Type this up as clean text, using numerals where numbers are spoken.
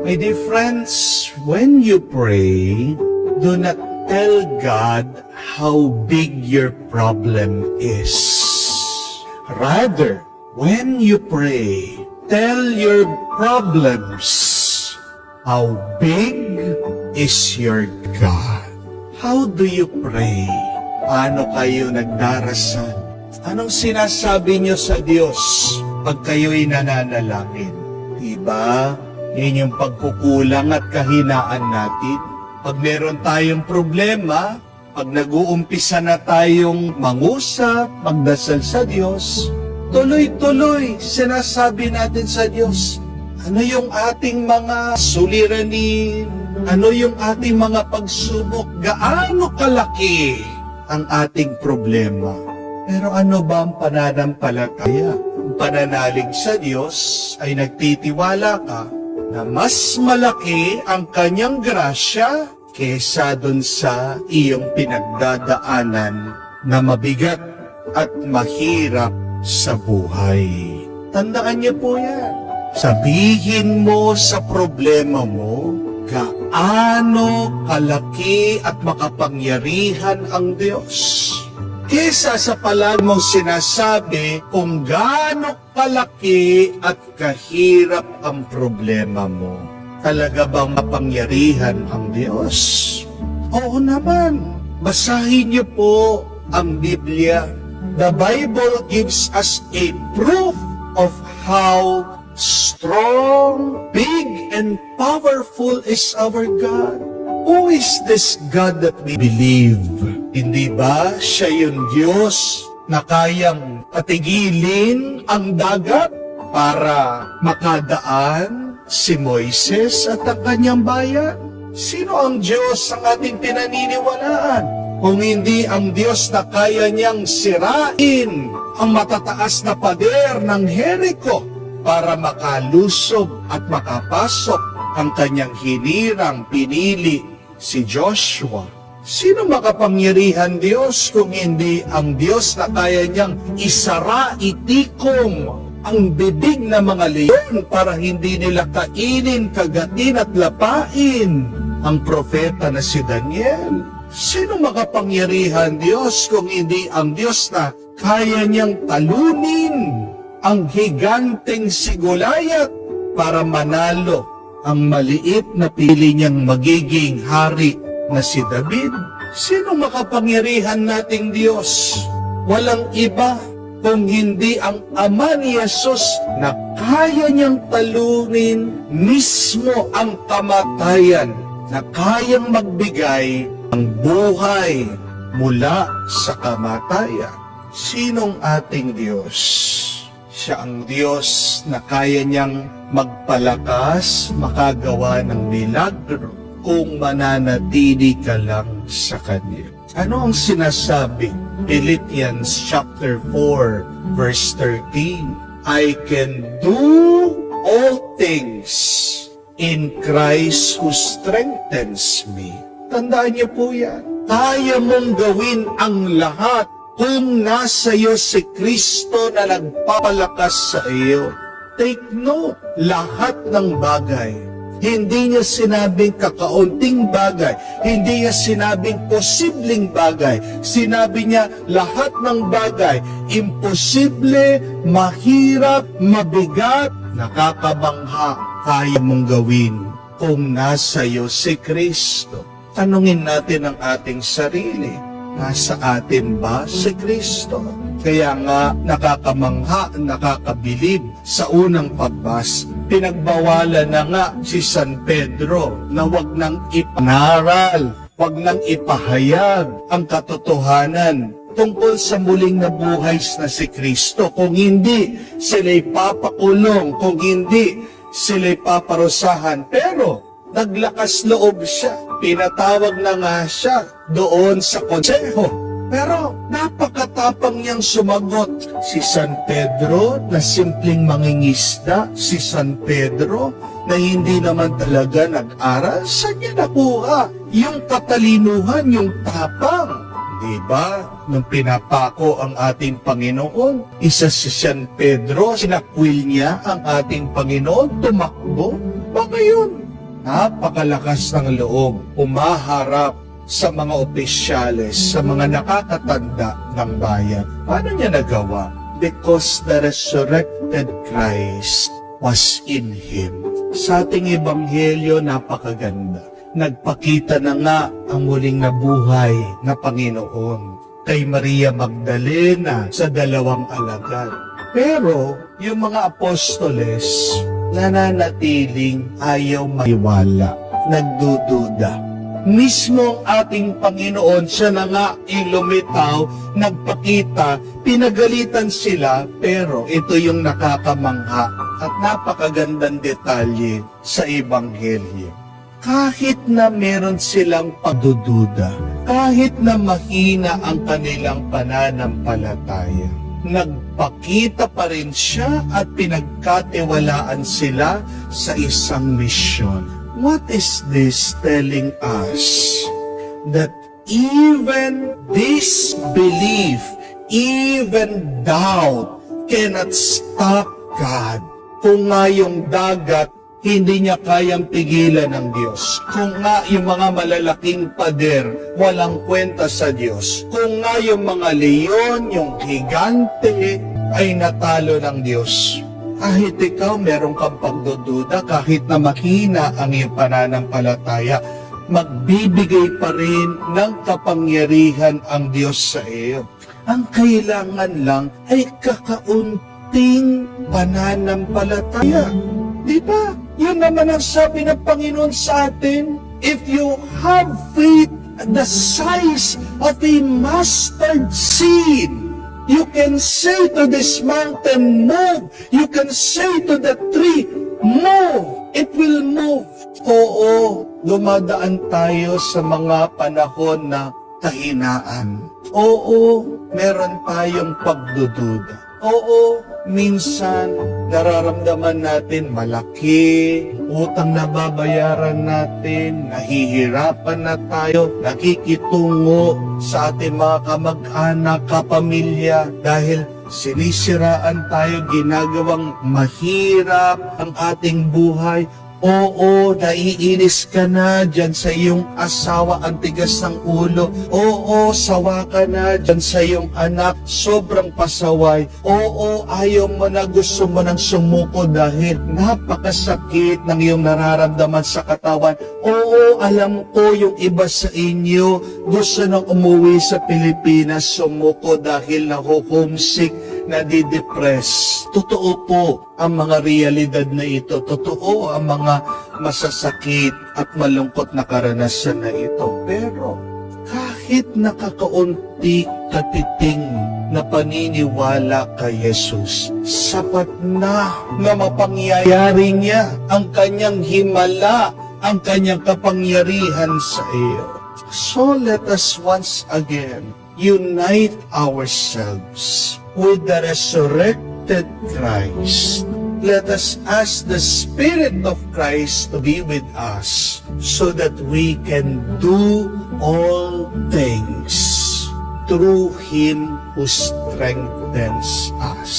My dear friends, when you pray, do not tell God how big your problem is. Rather, when you pray, tell your problems. How big is your God? How do you pray? Paano kayo nagdarasal? Anong sinasabi niyo sa Diyos pag kayo'y nananalangin? Diba? Yan yung pagkukulang at kahinaan natin. Pag meron tayong problema, pag nag-uumpisa na tayong mangusap, magdasal sa Diyos, tuloy-tuloy sinasabi natin sa Diyos, ano yung ating mga suliranin, ano yung ating mga pagsubok, gaano kalaki ang ating problema. Pero ano ba ang pananampalataya? Ang pananalig sa Diyos ay nagtitiwala ka na mas malaki ang kanyang grasya kesa dun sa iyong pinagdadaanan na mabigat at mahirap sa buhay. Tandaan niyo po yan. Sabihin mo sa problema mo, gaano kalaki at makapangyarihan ang Diyos. Kesa sa palagi mong sinasabi kung gaano kalaki at kahirap ang problema mo. Talaga bang mapangyarihan ang Diyos? Oo naman. Basahin niyo po ang Biblia. The Bible gives us a proof of how strong, big, and powerful is our God. Who is this God that we believe? Hindi ba siya yung Diyos na kayang patigilin ang dagat para makadaan si Moises at ang kanyang bayan? Sino ang Diyos ang ating pinaniniwalaan? Kung hindi ang Diyos na kaya niyang sirain ang matataas na pader ng Jericho para makalusob at makapasok ang kanyang hinirang pinili si Joshua. Sino makapangyarihan Diyos kung hindi ang Diyos na kaya niyang isara, itikom ang bibig ng mga leon para hindi nila kainin, kagatin at lapain ang propeta na si Daniel? Sino makapangyarihan Diyos kung hindi ang Diyos na kaya niyang talunin ang higanteng si Goliath para manalo ang maliit na pili niyang magiging hari na si David? Sino makapangyarihan nating Diyos? Walang iba kung hindi ang Ama ni Jesus na kaya niyang talunin mismo ang kamatayan, na kayang magbigay ng buhay mula sa kamatayan. Sinong ating Diyos? Siya ang Diyos na kaya niyang magpalakas, makagawa ng milagro kung mananatili ka lang sa Kanya. Ano ang sinasabi? Philippians chapter 4, verse 13. I can do all things in Christ who strengthens me. Tandaan niyo po yan. Kaya mong gawin ang lahat kung nasa iyo si Kristo na nagpapalakas sa iyo. Take note, lahat ng bagay. Hindi niya sinabing kakaunting bagay. Hindi niya sinabing posibleng bagay. Sinabi niya lahat ng bagay. Imposible, mahirap, mabigat, nakakabangha. Kaya mong gawin kung nasa iyo si Kristo. Tanungin natin ang ating sarili. Nasa atin ba si Kristo? Kaya nga nakakamangha, nakakabilib sa unang pagbasa. Pinagbawalan na nga si San Pedro na wag nang ipanaral, wag nang ipahayag ang katotohanan tungkol sa muling nabuhay na si Kristo. Kung hindi, sila'y papakulong. Kung hindi, sila'y paparusahan. Pero naglakas loob siya. Pinatawag na nga siya doon sa konseho. Pero napakatapang niyang sumagot. Si San Pedro na simpleng mangingisda, si San Pedro na hindi naman talaga nag-aral, saan niya nakuha yung katalinuhan, yung tapang? Diba? Nung pinapako ang ating Panginoon, isa si San Pedro, sinakwil niya ang ating Panginoon, tumakbo. Ba ngayon? napakalakas ng loob, umaharap sa mga opisyales, sa mga nakakatanda ng bayan. Paano niya nagawa? Because the resurrected Christ was in him. Sa ating ebanghelyo, napakaganda. Nagpakita na nga ang muling nabuhay na Panginoon kay Maria Magdalena sa 2 alagad. Pero yung mga apostoles nananatiling ayaw maniwala, nagdududa. Mismo ang ating Panginoon, siya na nga lumitaw, nagpakita, pinagalitan sila, pero ito yung nakakamangha at napakagandang detalye sa Ebanghelyo. Kahit na meron silang pagdududa, kahit na mahina ang kanilang pananampalataya, nagpakita pa rin siya at pinagkatiwalaan sila sa isang misyon. What is this telling us? That even disbelief, even doubt cannot stop God. Kung nga yung dagat, hindi niya kayang pigilan ng Diyos. Kung nga yung mga malalaking pader, walang kwenta sa Diyos. Kung nga yung mga leon, yung higante, ay natalo ng Diyos. Kahit ikaw meron kang pagdududa, kahit na mahina ang iyong pananampalataya, magbibigay pa rin ng kapangyarihan ang Diyos sa iyo. Ang kailangan lang ay kakaunting pananampalataya. Di ba? Yun naman ang sabi ng Panginoon sa atin. If you have faith the size of a mustard seed, you can say to this mountain, move. You can say to the tree, move. It will move. Oo, dumadaan tayo sa mga panahon na kahinaan. Oo, meron tayong pagdududa. Oo, minsan nararamdaman natin malaki, utang na babayaran natin, nahihirapan na tayo, nakikitungo sa ating mga kamag-anak, kapamilya, dahil sinisiraan tayo, ginagawang mahirap ang ating buhay. Oo, naiinis ka na dyan sa iyong asawa, ang tigas ng ulo. Oo, sawa ka na dyan sa iyong anak, sobrang pasaway. Oo, ayaw mo na, gusto mo nang sumuko dahil napakasakit ng iyong nararamdaman sa katawan. Oo, alam ko yung iba sa inyo, gusto nang umuwi sa Pilipinas, sumuko dahil naho-homesick, nadidepress. Totoo po ang mga realidad na ito. Totoo ang mga masasakit at malungkot na karanasan na ito. Pero kahit nakakaunti katiting na paniniwala kay Jesus, sapat na mapangyayari niya ang kanyang himala, ang kanyang kapangyarihan sa iyo. So let us once again unite ourselves with the resurrected Christ. Let us ask the Spirit of Christ to be with us so that we can do all things through Him who strengthens us.